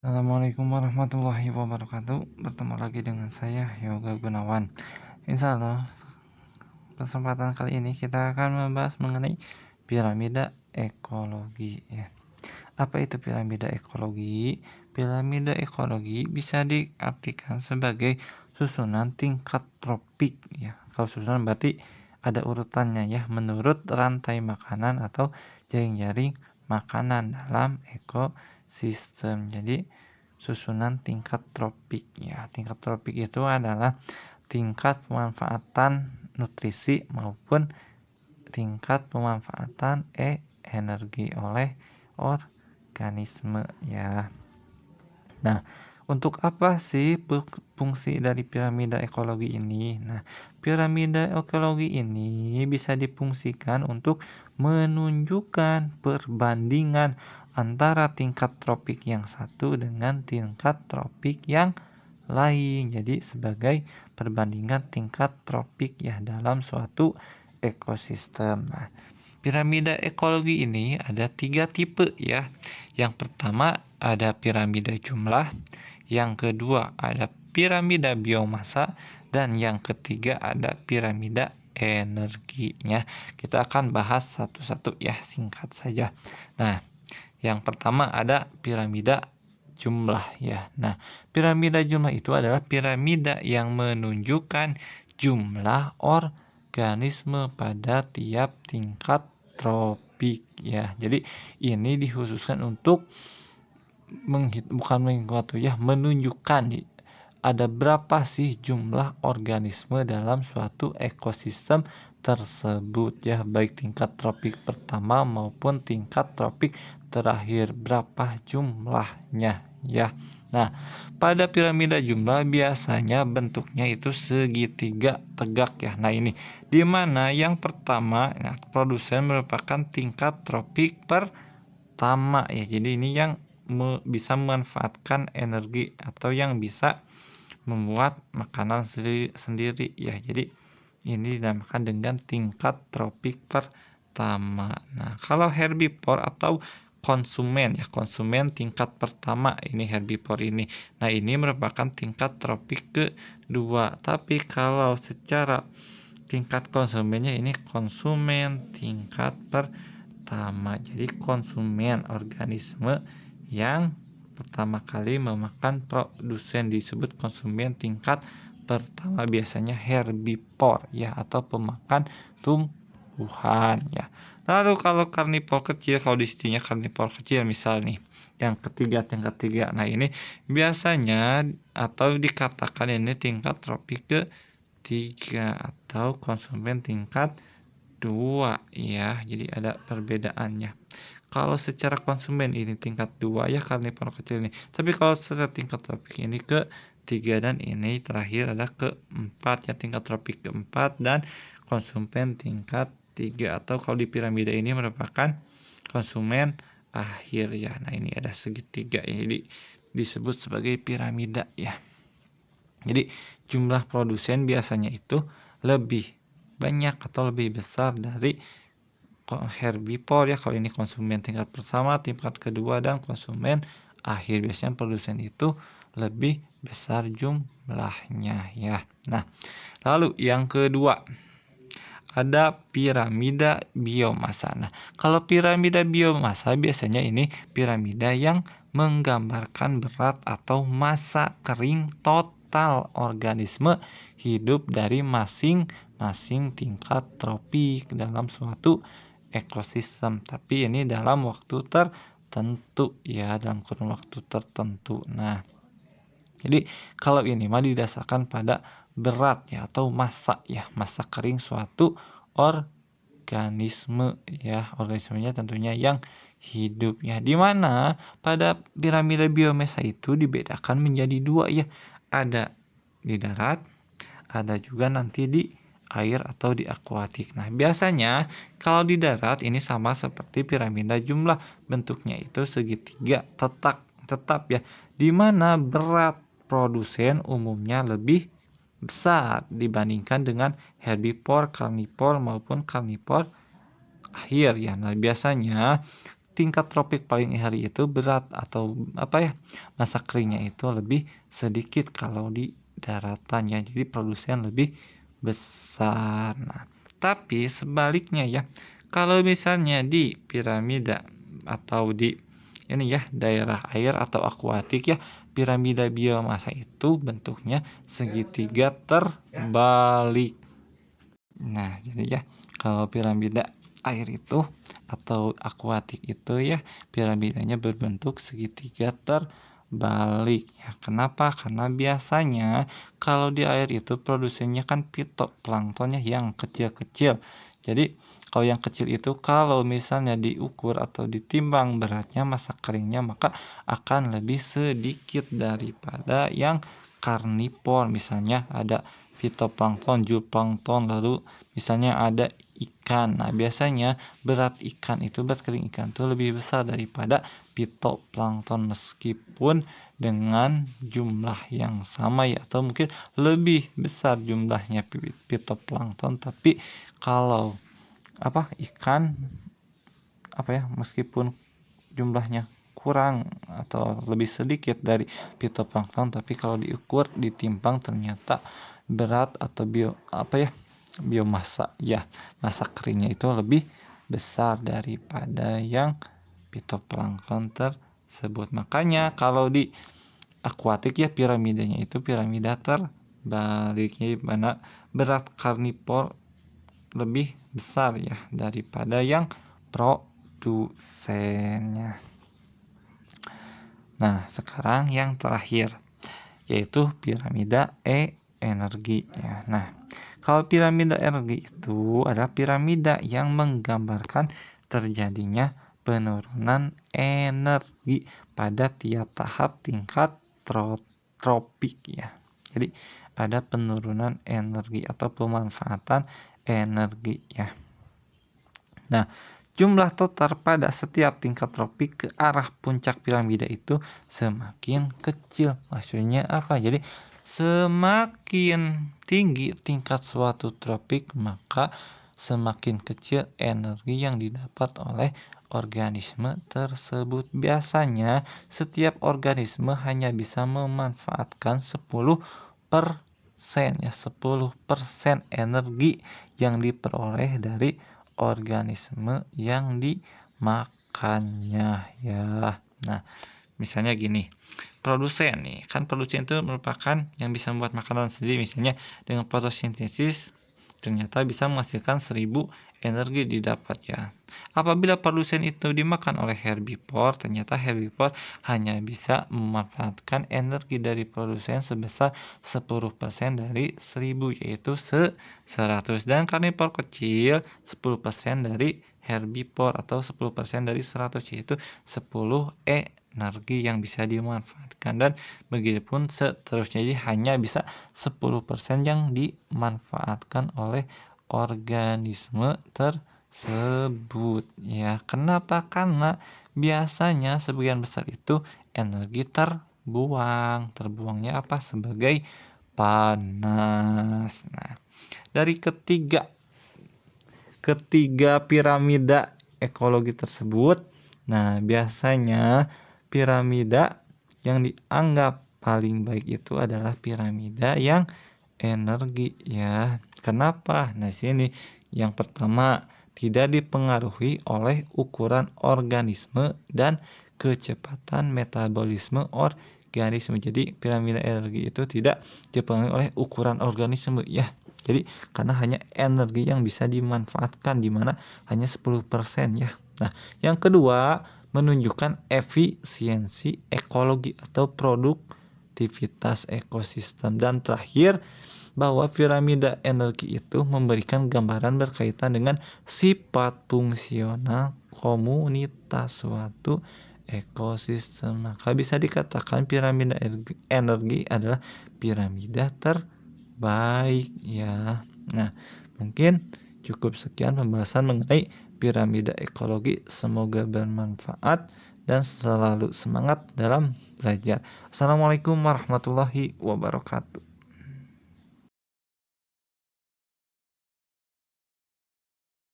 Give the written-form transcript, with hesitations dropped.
Assalamualaikum warahmatullahi wabarakatuh. Bertemu lagi dengan saya Yoga Gunawan. Insya Allah kesempatan kali ini kita akan membahas mengenai piramida ekologi ya. Apa itu piramida ekologi? Piramida ekologi bisa diartikan sebagai susunan tingkat tropik ya. Kalau susunan berarti ada urutannya ya, menurut rantai makanan atau jaring-jaring makanan dalam ekosistem. Jadi susunan tingkat tropik ya. Tingkat tropik itu adalah tingkat pemanfaatan nutrisi maupun tingkat pemanfaatan energi oleh organisme ya. Nah, untuk apa sih fungsi dari piramida ekologi ini? Nah, piramida ekologi ini bisa difungsikan untuk menunjukkan perbandingan antara tingkat tropik yang satu dengan tingkat tropik yang lain. Jadi sebagai perbandingan tingkat tropik ya dalam suatu ekosistem. Nah, piramida ekologi ini ada 3 tipe ya. Yang pertama ada piramida jumlah, yang kedua ada piramida biomassa, dan yang ketiga ada piramida energinya. Kita akan bahas satu-satu ya, singkat saja. Nah, yang pertama ada piramida jumlah ya. Nah, piramida jumlah itu adalah piramida yang menunjukkan jumlah organisme pada tiap tingkat tropik ya. Jadi ini dikhususkan untuk menunjukkan ada berapa sih jumlah organisme dalam suatu ekosistem tersebut ya, baik tingkat tropik pertama maupun tingkat tropik terakhir, berapa jumlahnya ya. Nah, pada piramida jumlah biasanya bentuknya itu segitiga tegak ya. Nah, ini di mana yang pertama produsen merupakan tingkat tropik pertama ya. Jadi ini yang bisa memanfaatkan energi atau yang bisa membuat makanan sendiri ya. Jadi ini dinamakan dengan tingkat tropik pertama. Nah, kalau herbivore atau konsumen ya, konsumen tingkat pertama ini herbivore ini. Nah, ini merupakan tingkat tropik kedua. Tapi kalau secara tingkat konsumennya ini konsumen tingkat pertama. Jadi konsumen organisme yang pertama kali memakan produsen disebut konsumen tingkat pertama, biasanya herbivore ya, atau pemakan tumbuhan ya. Lalu kalau karnivor kecil, kalau di sininya karnivor kecil misal nih, yang ketiga. Nah, ini biasanya atau dikatakan ini tingkat tropik ketiga atau konsumen tingkat 2 ya. Jadi ada perbedaannya. Kalau secara konsumen ini tingkat 2 ya, karnivor kecil ini. Tapi kalau secara tingkat tropik ini ke 3, dan ini terakhir ada keempat ya, tingkat tropik keempat dan konsumen tingkat 3, atau kalau di piramida ini merupakan konsumen akhir ya. Nah, ini ada segitiga ya, jadi disebut sebagai piramida ya. Jadi jumlah produsen biasanya itu lebih banyak atau lebih besar dari herbivore ya. Kalau ini konsumen tingkat pertama, tingkat kedua, dan konsumen akhir, biasanya produsen itu lebih besar jumlahnya ya. Nah, lalu yang kedua ada piramida biomassa. Nah, kalau piramida biomassa biasanya ini piramida yang menggambarkan berat atau massa kering total organisme hidup dari masing-masing tingkat tropik dalam suatu ekosistem. Tapi ini dalam waktu tertentu ya, dalam kurun waktu tertentu. Nah, jadi kalau ini mah didasarkan pada berat ya, atau massa ya, massa kering suatu organisme ya, organismenya tentunya yang hidup ya. Di mana pada piramida biomassa itu dibedakan menjadi 2 ya. Ada di darat, ada juga nanti di air atau di akuatik. Nah, biasanya kalau di darat ini sama seperti piramida jumlah, bentuknya itu segitiga tetap ya, di mana berat produsen umumnya lebih besar dibandingkan dengan herbivore, karnivor maupun karnivor akhir ya. Nah, biasanya tingkat tropik paling hari itu berat atau masa keringnya itu lebih sedikit kalau di daratan ya. Jadi produsen lebih besar. Nah, tapi sebaliknya ya, kalau misalnya di piramida atau di daerah air atau akuatik ya, piramida biomasa itu bentuknya segitiga terbalik. Nah, jadi ya, kalau piramida air itu atau akuatik itu ya, piramidanya berbentuk segitiga terbalik ya. Kenapa? Karena biasanya kalau di air itu produsennya kan fitoplanktonnya yang kecil-kecil. Jadi kalau yang kecil itu kalau misalnya diukur atau ditimbang beratnya masa keringnya maka akan lebih sedikit daripada yang karnivor. Misalnya ada fitoplankton, zooplankton, lalu misalnya ada ikan. Nah, biasanya berat kering ikan itu lebih besar daripada fitoplankton meskipun dengan jumlah yang sama ya, atau mungkin lebih besar jumlahnya fitoplankton, tapi kalau ikan meskipun jumlahnya kurang atau lebih sedikit dari fitoplankton, tapi kalau diukur ditimbang ternyata berat atau biomasa ya, masa keringnya itu lebih besar daripada yang fitoplankton tersebut. Makanya kalau di akuatik ya, piramidanya itu piramida terbaliknya, mana berat karnivor lebih besar ya daripada yang produsennya. Nah, sekarang yang terakhir yaitu piramida energi ya. Nah, kalau piramida energi itu adalah piramida yang menggambarkan terjadinya penurunan energi pada tiap tahap tingkat tropik ya. Jadi ada penurunan energi atau pemanfaatan energi ya. Nah, jumlah total pada setiap tingkat tropik ke arah puncak piramida itu semakin kecil. Maksudnya apa? Jadi semakin tinggi tingkat suatu tropik, maka semakin kecil energi yang didapat oleh organisme tersebut. Biasanya setiap organisme hanya bisa memanfaatkan 10% ya, 10% energi yang diperoleh dari organisme yang dimakannya ya. Nah, misalnya gini, produsen itu merupakan yang bisa membuat makanan sendiri, misalnya dengan fotosintesis ternyata bisa menghasilkan 1000 energi didapat ya. Apabila produsen itu dimakan oleh herbivore, ternyata herbivore hanya bisa memanfaatkan energi dari produsen sebesar 10% dari 1000, yaitu 100. Dan karnivor kecil 10% dari herbivore atau 10% dari 100, yaitu 10 energi yang bisa dimanfaatkan, dan begitupun seterusnya. Jadi hanya bisa 10% yang dimanfaatkan oleh organisme tersebut ya. Kenapa? Karena biasanya sebagian besar itu energi terbuangnya sebagai panas. Nah, dari ketiga piramida ekologi tersebut, nah biasanya piramida yang dianggap paling baik itu adalah piramida yang energi ya. Kenapa? Nah, sini yang pertama, tidak dipengaruhi oleh ukuran organisme dan kecepatan metabolisme organisme. Jadi piramida energi itu tidak dipengaruhi oleh ukuran organisme ya. Jadi karena hanya energi yang bisa dimanfaatkan, di mana hanya 10% ya. Nah, yang kedua, menunjukkan efisiensi ekologi atau produktivitas ekosistem. Dan terakhir, bahwa piramida energi itu memberikan gambaran berkaitan dengan sifat fungsional komunitas suatu ekosistem. Maka bisa dikatakan piramida energi adalah piramida terbaik ya. Nah, mungkin cukup sekian pembahasan mengenai piramida ekologi. Semoga bermanfaat dan selalu semangat dalam belajar. Assalamualaikum warahmatullahi wabarakatuh.